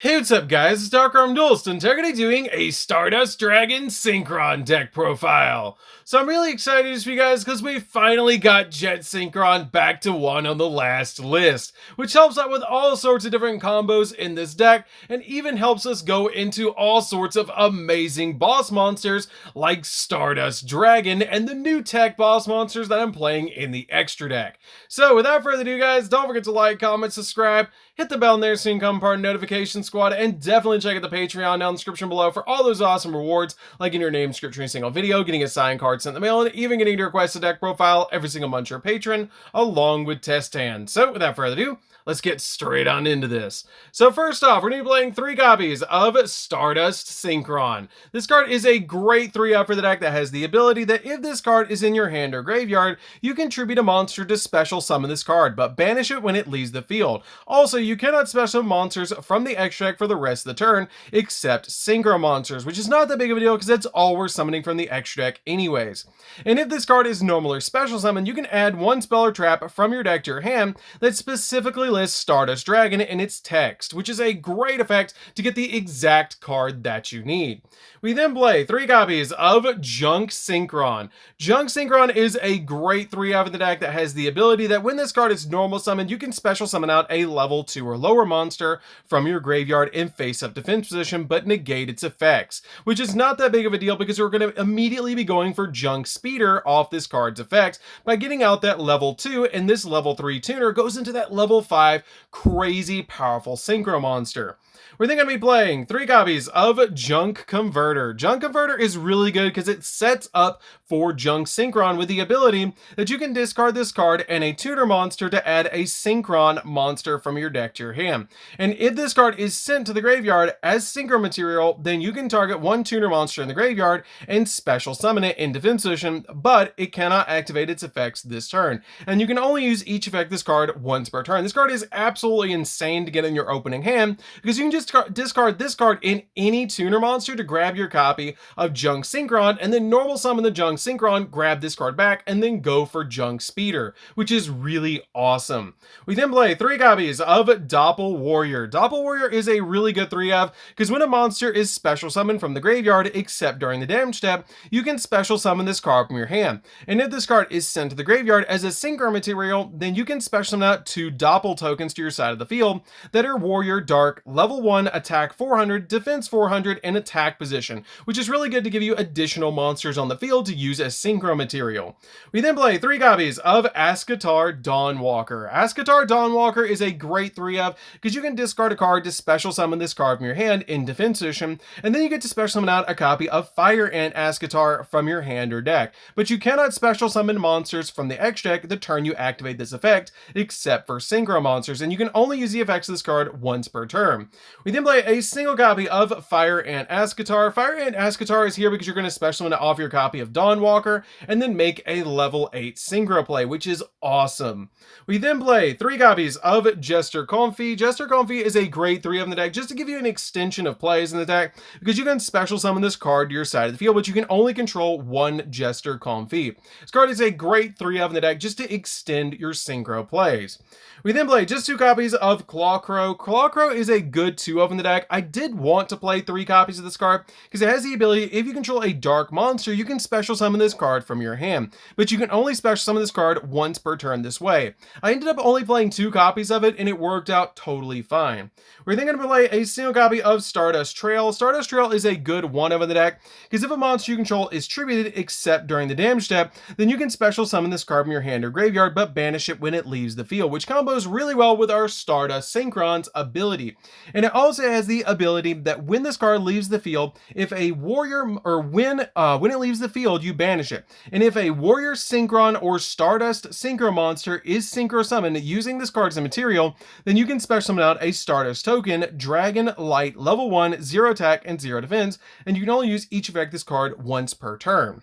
Hey, what's up guys, it's DarkArmedDuelist, and today we're going to be doing a Stardust Dragon Synchron deck profile. So I'm really excited for you guys because we finally got Jet Synchron back to 1 on the last list, which helps out with all sorts of different combos in this deck, and even helps us go into all sorts of amazing boss monsters like Stardust Dragon and the new tech boss monsters that I'm playing in the extra deck. So without further ado guys, don't forget to like, comment, subscribe, hit the bell in there so you can become part of Notification Squad, and definitely check out the Patreon down in the description below for all those awesome rewards, like getting your name description in a single video, getting a signed card sent in the mail, and even getting to request a deck profile every single month you're a patron, along with test hands. So without further ado, let's get straight on into this. So first off, we're going to be playing 3 copies of Stardust Synchron. This card is a great 3-up for the deck that has the ability that if this card is in your hand or graveyard, you can tribute a monster to special summon this card, but banish it when it leaves the field. Also, you cannot special monsters from the extract for the rest of the turn, except Synchro monsters, which is not that big of a deal because that's all we're summoning from the extra deck anyways. And if this card is normal or special summon, you can add 1 spell or trap from your deck to your hand that specifically lists Stardust Dragon in its text, which is a great effect to get the exact card that you need. We then play 3 copies of Junk Synchron. Junk Synchron is a great 3-up in the deck that has the ability that when this card is normal summoned, you can special summon out a level 2 or lower monster from your graveyard in face-up defense position, but negate its effects, which is not that big of a deal because we're going to immediately be going for Junk Speeder off this card's effect by getting out that level 2, and this level 3 tuner goes into that level 5 crazy powerful Synchro monster. We're then going to be playing 3 copies of Junk Converter. Junk Converter is really good because it sets up for Junk Synchron with the ability that you can discard this card and a tutor monster to add a Synchron monster from your deck to your hand. And if this card is sent to the graveyard as Synchro material, then you can target 1 tuner monster in the graveyard and special summon it in defense position, but it cannot activate its effects this turn. And you can only use each effect this card once per turn. This card is absolutely insane to get in your opening hand because you can just discard this card in any tuner monster to grab your copy of Junk Synchron, and then normal summon the Junk Synchron, grab this card back, and then go for Junk Speeder, which is really awesome. We then play 3 copies of Doppel Warrior. Doppel Warrior is a really good 3-of because when a monster is special summoned from the graveyard, except during the damage step, you can special summon this card from your hand. And if this card is sent to the graveyard as a Synchro material, then you can special summon out 2 Doppel tokens to your side of the field that are Warrior Dark, level 1, attack 400, defense 400, and attack position, which is really good to give you additional monsters on the field to use as Synchro material. We then play 3 copies of Ascatar Dawnwalker. Ascatar Dawnwalker is a great 3-of because you can discard a card to special summon this card from your hand in defense position, and then you get to special summon out a copy of Fire Ant Ascatar from your hand or deck. But you cannot special summon monsters from the X deck the turn you activate this effect, except for Synchro monsters, and you can only use the effects of this card once per turn. We then play a single copy of Fire Ant Ascatar. Fire Ant Ascatar is here because you're going to special summon it off your copy of Dawnwalker and then make a level 8 Synchro play, which is awesome. We then play 3 copies of Jester Comfy. Jester Comfy is a great 3 of the deck just to give you an extension of plays in the deck because you can special summon this card to your side of the field, but you can only control 1 Jester Comfy. This card is a great 3 of the deck just to extend your Synchro plays. We then play just 2 copies of Clawcrow. Clawcrow is a good 2-of in the deck. I did want to play 3 copies of this card because it has the ability, if you control a dark monster, you can special summon this card from your hand, but you can only special summon this card once per turn this way. I ended up only playing 2 copies of it and it worked out totally fine. We're then going to play a single copy of Stardust Trail. Stardust Trail is a good 1-of in the deck because if a monster you control is tributed except during the damage step, then you can special summon this card from your hand or graveyard but banish it when it leaves the field, which combos really well with our Stardust Synchron's ability. And it also has the ability that when this card leaves the field, if a warrior, or when it leaves the field, you banish it. And if a warrior Synchron or Stardust Synchro monster is Synchro summoned using this card as a material, then you can special summon out a Stardust token, Dragon Light, level 1, 0 attack, and 0 defense, and you can only use each effect this card once per turn.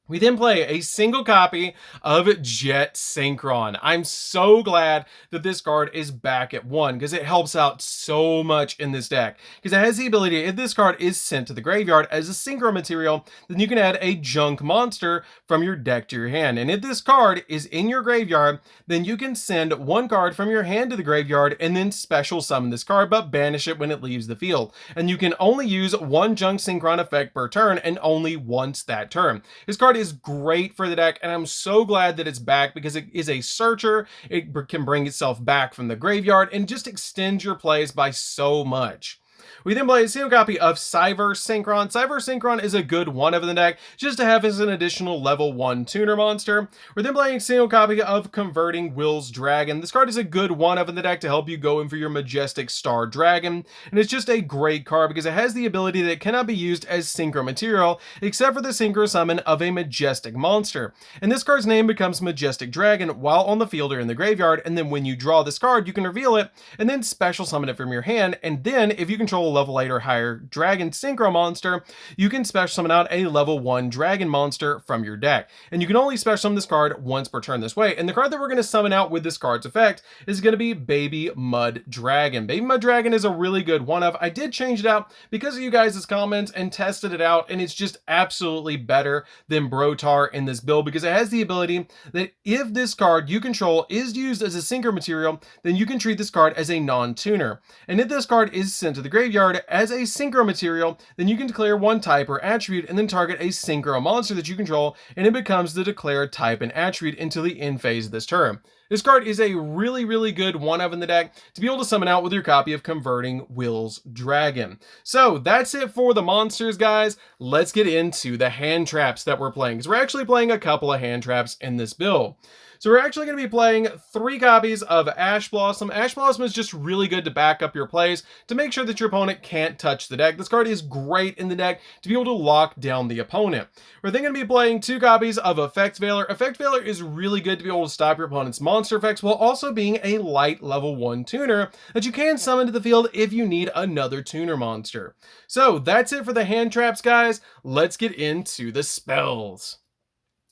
We then play a single copy of Jet Synchron. I'm so glad that this card is back at 1 because it helps out so much in this deck. Because it has the ability, if this card is sent to the graveyard as a Synchro material, then you can add a junk monster from your deck to your hand. And if this card is in your graveyard, then you can send one card from your hand to the graveyard and then special summon this card, but banish it when it leaves the field. And you can only use one junk Synchron effect per turn and only once that turn. This card is great for the deck, and I'm so glad that it's back because it is a searcher. It can bring itself back from the graveyard and just extends your plays by so much. We then play a single copy of Cyber Synchron. Cyber Synchron is a good one of in the deck, just to have as an additional level 1 tuner monster. We're then playing a single copy of Converting Will's Dragon. This card is a good one of in the deck to help you go in for your Majestic Star Dragon, and it's just a great card because it has the ability that it cannot be used as Synchro material, except for the Synchro summon of a Majestic monster. And this card's name becomes Majestic Dragon while on the field or in the graveyard, and then when you draw this card, you can reveal it, and then special summon it from your hand, and then if you control a level 8 or higher dragon synchro monster, you can special summon out a level 1 dragon monster from your deck. And you can only special summon this card once per turn this way. And the card that we're going to summon out with this card's effect is going to be Baby Mud Dragon. Baby Mud Dragon is a really good one of. I did change it out because of you guys' comments and tested it out, and it's just absolutely better than Brotar in this build because it has the ability that if this card you control is used as a synchro material, then you can treat this card as a non-tuner. And if this card is sent to the graveyard as a synchro material, then you can declare one type or attribute and then target a synchro monster that you control, and it becomes the declared type and attribute until the end phase of this turn. This card is a really good one of in the deck to be able to summon out with your copy of Converting Will's Dragon. So that's it for the monsters, guys. Let's get into the hand traps that we're playing, because we're actually playing a couple of hand traps in this build. So we're actually going to be playing 3 copies of Ash Blossom. Ash Blossom is just really good to back up your plays to make sure that your opponent can't touch the deck. This card is great in the deck to be able to lock down the opponent. We're then going to be playing 2 copies of Effect Veiler. Effect Veiler is really good to be able to stop your opponent's monster effects while also being a light level 1 tuner that you can summon to the field if you need another tuner monster. So that's it for the hand traps, guys. Let's get into the spells.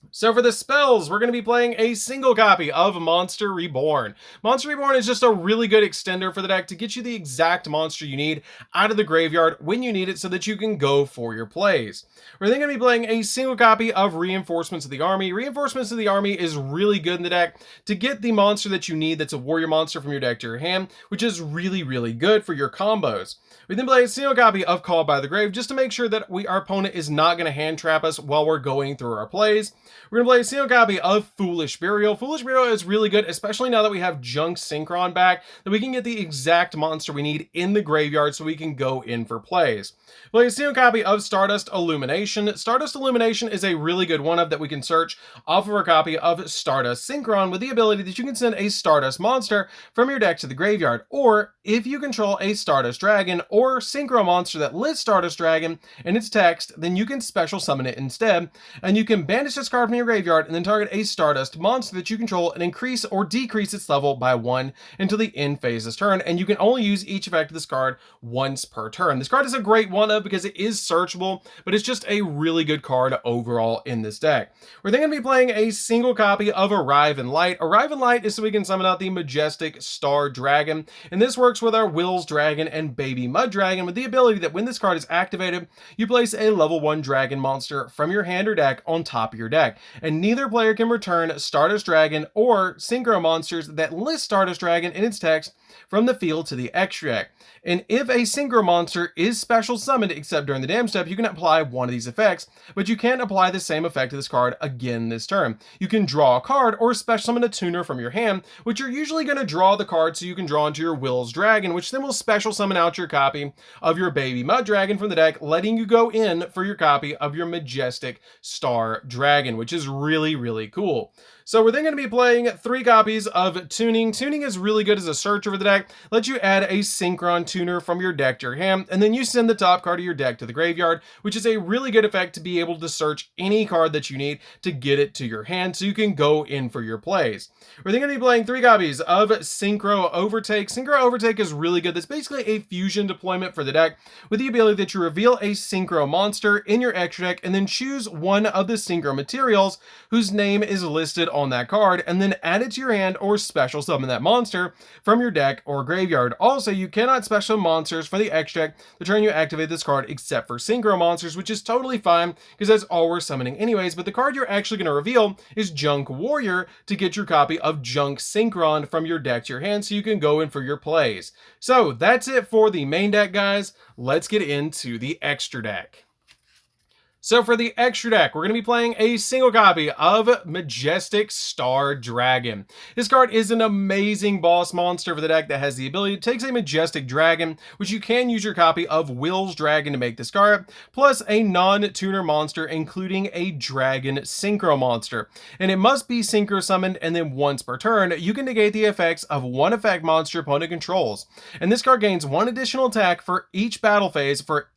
So for the spells, we're going to be playing a single copy of Monster Reborn. Monster Reborn is just a really good extender for the deck to get you the exact monster you need out of the graveyard when you need it so that you can go for your plays. We're then going to be playing a single copy of Reinforcements of the Army. Reinforcements of the Army is really good in the deck to get the monster that you need that's a warrior monster from your deck to your hand, which is really good for your combos. We then play a single copy of Called by the Grave just to make sure that our opponent is not going to hand trap us while we're going through our plays. We're going to play a single copy of Foolish Burial. Foolish Burial is really good, especially now that we have Junk Synchron back, that we can get the exact monster we need in the graveyard so we can go in for plays. Play a single copy of Stardust Illumination. Stardust Illumination is a really good one of that we can search off of our copy of Stardust Synchron with the ability that you can send a Stardust monster from your deck to the graveyard, or if you control a Stardust Dragon or Synchro monster that lists Stardust Dragon in its text, then you can special summon it instead, and you can banish this card from your graveyard and then target a Stardust monster that you control and increase or decrease its level by 1 until the end phase of this turn, and you can only use each effect of this card once per turn. This card is a great one of because it is searchable, but it's just a really good card overall in this deck. We're then going to be playing a single copy of Arrive in Light. Arrive in Light is so we can summon out the Majestic Star Dragon, and this works with our Will's Dragon and Baby Mud Dragon with the ability that when this card is activated, you place a level 1 dragon monster from your hand or deck on top of your deck, and neither player can return Stardust Dragon or Synchro monsters that list Stardust Dragon in its text from the field to the extract. And if a Synchro monster is special summoned except during the damage step, you can apply one of these effects, but you can't apply the same effect to this card again this turn. You can draw a card or special summon a tuner from your hand, which you're usually going to draw the card so you can draw into your Will's Dragon, which then will special summon out your copy of your Baby Mud Dragon from the deck, letting you go in for your copy of your Majestic Star Dragon, which is really cool. So we're then going to be playing 3 copies of Tuning. Tuning is really good as a searcher for the deck. Lets you add a Synchron tuner from your deck to your hand, and then you send the top card of your deck to the graveyard, which is a really good effect to be able to search any card that you need to get it to your hand so you can go in for your plays. We're then going to be playing 3 copies of Synchro Overtake. Synchro Overtake is really good. That's basically a fusion deployment for the deck with the ability that you reveal a Synchro monster in your extra deck and then choose one of the Synchro materials whose name is listed on that card and then add it to your hand or special summon that monster from your deck or graveyard. Also, you cannot special monsters for the extra deck the turn you activate this card except for Synchro monsters, which is totally fine because that's all we're summoning anyways. But the card you're actually going to reveal is Junk Warrior to get your copy of Junk Synchron from your deck to your hand so you can go in for your plays. So that's it for the main deck, guys. Let's get into the extra deck. So for the extra deck, we're going to be playing a single copy of Majestic Star Dragon. This card is an amazing boss monster for the deck that has the ability to take a Majestic Dragon, which you can use your copy of Will's Dragon to make this card, plus a non-tuner monster, including a Dragon Synchro monster. And it must be Synchro summoned, and then once per turn, you can negate the effects of one effect monster opponent controls. And this card gains 1 additional attack for each battle phase for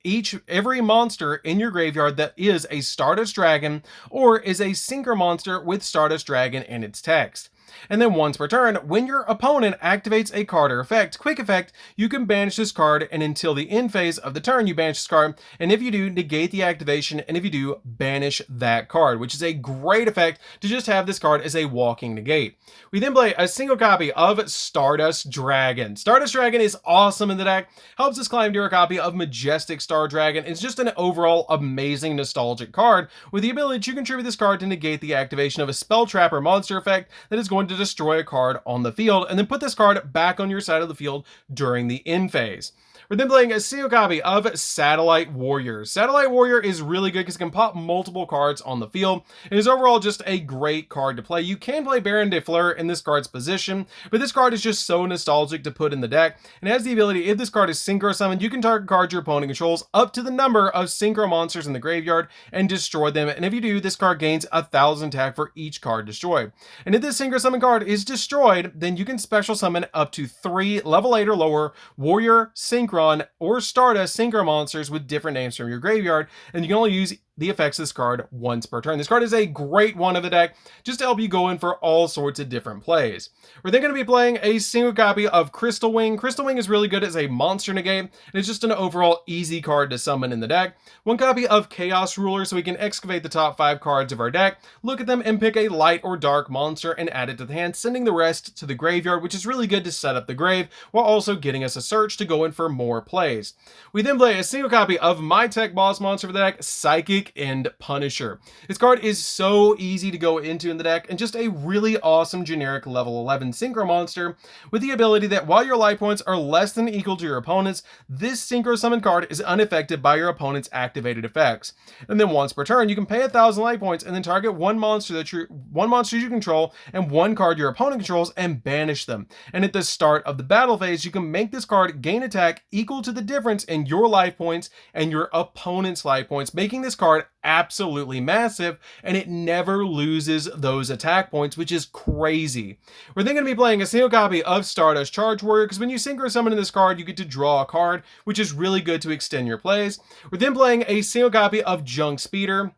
every monster in your graveyard that is a Stardust Dragon or is a Synchro monster with Stardust Dragon in its text. And then once per turn, when your opponent activates a card or effect, quick effect, you can banish this card, and until the end phase of the turn, you banish this card, and if you do, negate the activation, and if you do, banish that card, which is a great effect to just have this card as a walking negate. We then play a single copy of Stardust Dragon. Stardust Dragon is awesome in the deck, helps us climb to our copy of Majestic Star Dragon. It's just an overall amazing nostalgic card with the ability to contribute this card to negate the activation of a spell trap or monster effect that is going to destroy a card on the field, and then put this card back on your side of the field during the end phase. We're then playing a single copy of Satellite Warrior. Satellite Warrior is really good because it can pop multiple cards on the field. It is overall just a great card to play. You can play Baron de Fleur in this card's position, but this card is just so nostalgic to put in the deck, and has the ability, if this card is Synchro summoned, you can target cards your opponent controls up to the number of Synchro monsters in the graveyard and destroy them, and if you do, this card gains 1,000 attack for each card destroyed. And if this Synchro summon card is destroyed, then you can special summon up to 3 level 8 or lower Warrior, Synchron, or Stardust Synchro monsters with different names from your graveyard, and you can only use the effects of this card once per turn. This card is a great one of the deck just to help you go in for all sorts of different plays. We're then going to be playing a single copy of Crystal Wing. Crystal Wing is really good as a monster negate, and it's just an overall easy card to summon in the deck. 1 copy of Chaos Ruler, so we can excavate the top 5 cards of our deck, look at them, and pick a light or dark monster and add it to the hand, sending the rest to the graveyard, which is really good to set up the grave while also getting us a search to go in for more plays. We then play a single copy of my tech boss monster for the deck, Psychic End Punisher. This card is so easy to go into in the deck and just a really awesome generic level 11 Synchro monster with the ability that while your life points are less than equal to your opponent's, this Synchro summon card is unaffected by your opponent's activated effects. And then once per turn, you can pay 1,000 life points and then target one monster you control and 1 card your opponent controls and banish them. And at the start of the battle phase, you can make this card gain attack equal to the difference in your life points and your opponent's life points, making this card absolutely massive, and it never loses those attack points, which is crazy. We're then going to be playing a single copy of Stardust Charge Warrior, because when you Synchro summon in this card, you get to draw a card, which is really good to extend your plays. We're then playing a single copy of Junk Speeder.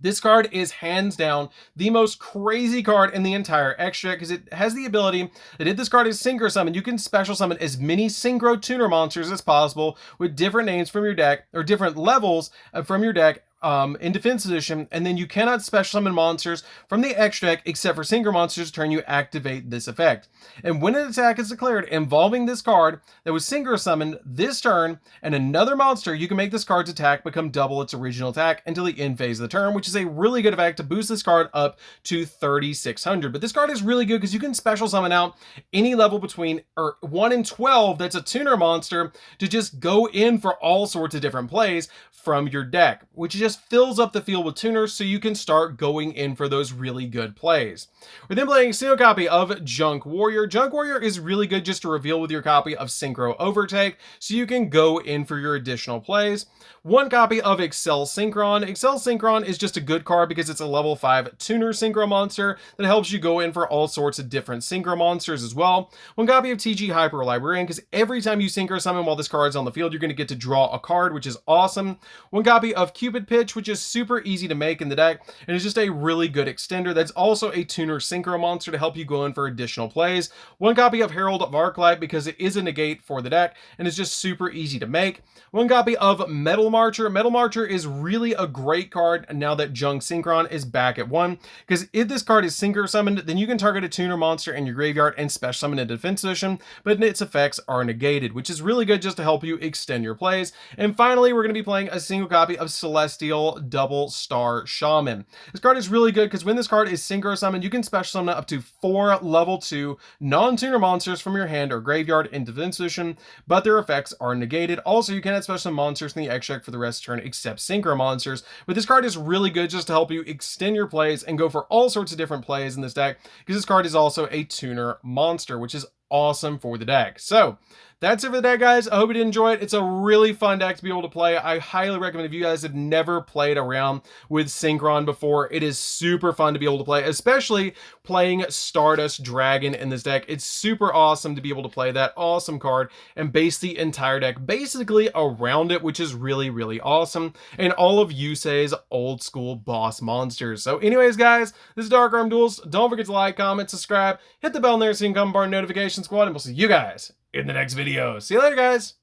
This card is hands down the most crazy card in the entire extra because it has the ability that if this card is Synchro summoned, you can special summon as many Synchro tuner monsters as possible with different names from your deck or different levels from your deck in defense position, and then you cannot special summon monsters from the extra deck except for Synchro monsters turn you activate this effect. And when an attack is declared involving this card that was Synchro summoned this turn and another monster, you can make this card's attack become double its original attack until the end phase of the turn, which is a really good effect to boost this card up to 3,600. But this card is really good because you can special summon out any level between 1 and 12 that's a tuner monster to just go in for all sorts of different plays from your deck, which is just just fills up the field with tuners so you can start going in for those really good plays. We're then playing a single copy of Junk Warrior. Junk Warrior is really good just to reveal with your copy of Synchro Overtake so you can go in for your additional plays. One copy of Excel Synchron. Excel Synchron is just a good card because it's a level 5 tuner synchro monster that helps you go in for all sorts of different synchro monsters as well. One copy of TG Hyper Librarian, because every time you synchro summon while this card's on the field, you're going to get to draw a card, which is awesome. One copy of Cupid Pitch, which is super easy to make in the deck, and is just a really good extender that's also a tuner synchro monster to help you go in for additional plays. One copy of Herald of Arclight, because it is a negate for the deck, and is just super easy to make. One copy of Metal Marcher. Metal Marcher is really a great card now that Junk Synchron is back at 1, because if this card is synchro summoned, then you can target a tuner monster in your graveyard and special summon a defense position, but its effects are negated, which is really good just to help you extend your plays. And finally, we're going to be playing a single copy of Celestial Double Star Shaman. This card is really good because when this card is synchro summoned, you can special summon up to 4 level 2 non-tuner monsters from your hand or graveyard in defense position, but their effects are negated. Also, you cannot special summon monsters in the extract for the rest of the turn except synchro monsters, but this card is really good just to help you extend your plays and go for all sorts of different plays in this deck, because this card is also a tuner monster, which is awesome for the deck. So that's it for the deck, guys. I hope you did enjoy it. It's a really fun deck to be able to play. I highly recommend if you guys have never played around with Synchron before. It is super fun to be able to play, especially playing Stardust Dragon in this deck. It's super awesome to be able to play that awesome card and base the entire deck basically around it, which is really, really awesome. And all of Yusei's old school boss monsters. So anyways, guys, this is DarkArmedDuelist. Don't forget to like, comment, subscribe, hit the bell in there so you can come part notification squad, and we'll see you guys in the next video. See you later, guys.